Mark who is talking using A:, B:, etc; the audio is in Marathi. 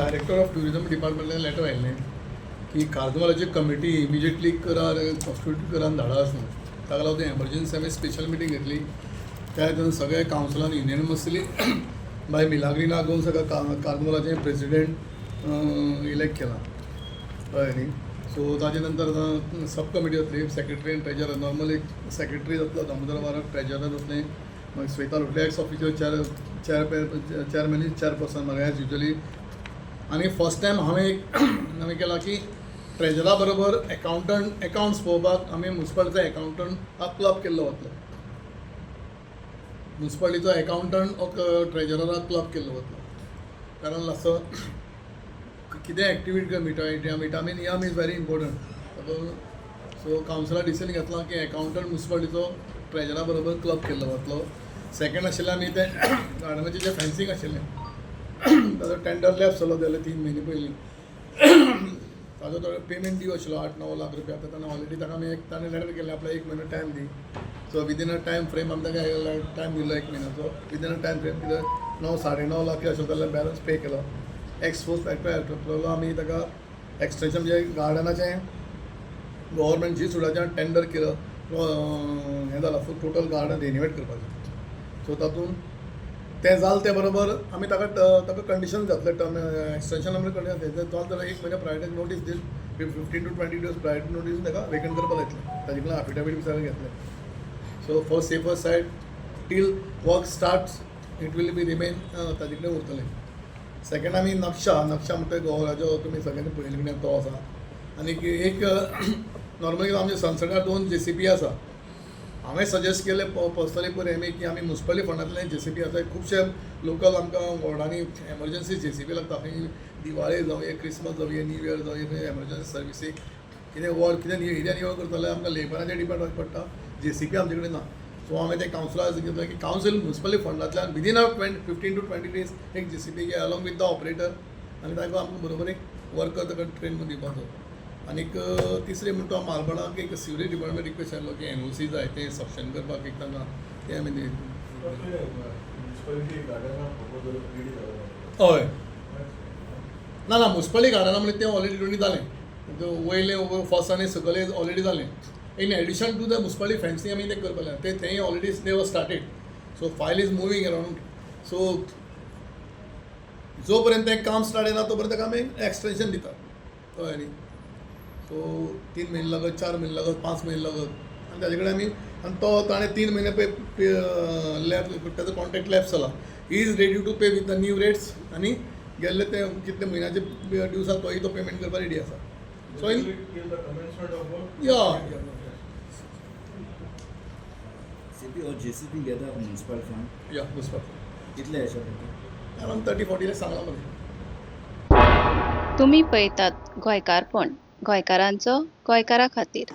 A: डायरेक्टर ऑफ टुरिझम डिपार्टमेंटान लेटर आयिल्लें की कार्निवलाची कमिटी इमिजिएटली करा कॉन्स्टिट्यूट करान धाडा आसून ताका लागून एमर्जन्सी आमी स्पेशल मिटींग घेतली. त्या हितून सगळे कावन्सिलान युनियनमसली बाय मिलाग्रीना घेवन सगळ्या कार्निवलाचे प्रेसिडेंट इलेक्ट केला कळ्ळें न्ही. सो ताजे नंतर सब कमिटी जातली, सेक्रेटरी आनी ट्रेजरर. नॉर्मली सेक्रेटरी जातलो, दामोदर वारक ट्रेजरर जातले, मागीर श्वेता लोटले एक्स ऑफिशियल चेअरमॅन चेअरपर्सन म्हाका एज युजली. आनी फर्स्ट टायम हांवें केला की ट्रेजरा बरोबर अकाउंट्स पळोवपाक आमी म्युन्सिपालिटीचो अकाउंटंट क्लब केल्लो वतलो. म्युन्सिपालिटीचो अकाउंटंट ट्रेजराक क्लब केल्लो वतलो. कारण असो कितें एक्टिविटी मिटा नियम इज व्हेरी इम्पॉर्टंट. सो कावन्सिलान डिसिजन घेतलां की अकाउंटंट म्युन्सिपालिटीचो ट्रेजरा बरोबर क्लब केल्लो वतलो. सेकंड आशिल्लें आमी तें गार्डनाचें जें फेन्सींग आशिल्लें ताजो टेंडर लॅप्स जालो जाल्यार 3 म्हयने पयलीं. ताजो तो पेमेंट ड्यू आशिल्लो 8-9 लाख रुपया. आतां ताणें ऑलरेडी ताका आमी ताणें लेटर केल्लें आपल्याक 1 म्हयनो टायम दी. सो विदीन अ टायम फ्रेम आमी ताका टायम दिलो 1 म्हयन्याचो. विदीन अ टायम फ्रेम कितें 9-9.5 लाख आशिल्लो जाल्यार बॅलन्स पे केलो. एक्सपोज फॅक्टरी आमी ताका एक्सटेंशन म्हणजे गार्डनाचें गव्हर्मेंट जी सुडाचें टेंडर केलं हें जालां फूल टोटल गार्डन रिनोवेट करपाचें. सो तातूंत तें जालें ते बरोबर आमी ताका कंडिशन घातले टर्म एक्सटेंशन आमी कंडिशन जालें जाल्यार 1 म्हयन्या प्रायोरिटी नोटीस दील. 15 to 20 days प्रायोरिटी नोटीस ताका वेकंट करपाक लायतलें. ताजे कडल्यान एफिडेवीट बी सगळें घेतलें. So for safer side till work starts it will be remain ताजे कडेन उरतलें. सेकंड आमी नक्षा म्हणटा गोवाचो तुमी सगळ्यांनी पळयल्ले तो आसा. आनी एक नॉर्मली आमचे सनसेटार 2 JCB आसा. हांवें सजेस्ट केलें पर्सनली पळय की आमी म्युन्सिपालिटी फंडांतले JCB आसा. खुबशे लोकल आमकां वॉर्डांनी एमर्जन्सी JCB लागता. खंय दिवाळी जावं क्रिसमस जावं न्यू इयर जावं एमर्जन्सी सर्विसीक कितें कितें एरिया निवळ करता जाल्यार आमकां लेबराचेर डिपेंड पडटा. JCB आमचे कडेन ना. सो हांवें ते कावन्सिलर घेतलें की कावन्सील म्युन्सिपालिटी फंडांतल्यान विदीन 15 to 20 days एक JCB घे अलॉंग विथ द ऑपरेटर आनी ताका आमकां बरोबर एक वर्कर ताका ट्रेन करून दिवपाचो. आनीक तिसरी म्हणटा मालबणाक एक सिव्हिल डिपार्टमेंट रिक्वेस्ट आयलो की NOC जाय तें सक्षम करपाक एक तांकां तें आमी हय ना म्युन्सिपालिटी गार्डना म्हणजे तें ऑलरेडी दोनी जालें. वयलें फर्स्ट आनी सकयल ऑलरेडी जालें. In addition to the municipality fencing आमी तें करपाक लायलें. तें already they were started. So file is moving around. So जो पर्यंत तें काम स्टार्ट जायना तो पर्यंत ताका आमी एक्सटेंशन दिता कळ्ळें न्ही. सो 3 म्हयने लागत, 4 म्हयने लागत, 5 म्हयने लागत. आनी ताजे कडेन आमी आनी तो ताणें 3 म्हयने ताजो कॉन्ट्रॅक्ट लॅप्स जाला. He is ready to pay with the new rates आनी गेल्ले ते कितले म्हयन्याचे ड्यूज आसा तोय तो पेमेंट करपाक रेडी आसा. सो
B: CP or JCB घेता म्युन्सिपल फंड
A: म्युन्सिपल
B: कितले अशें
A: अरावंड 30-40 लाख सांगला मरे.
C: तुम्ही पळयतात गोंयकारपण, गोंयकारांचो गोंयकारा खातीर.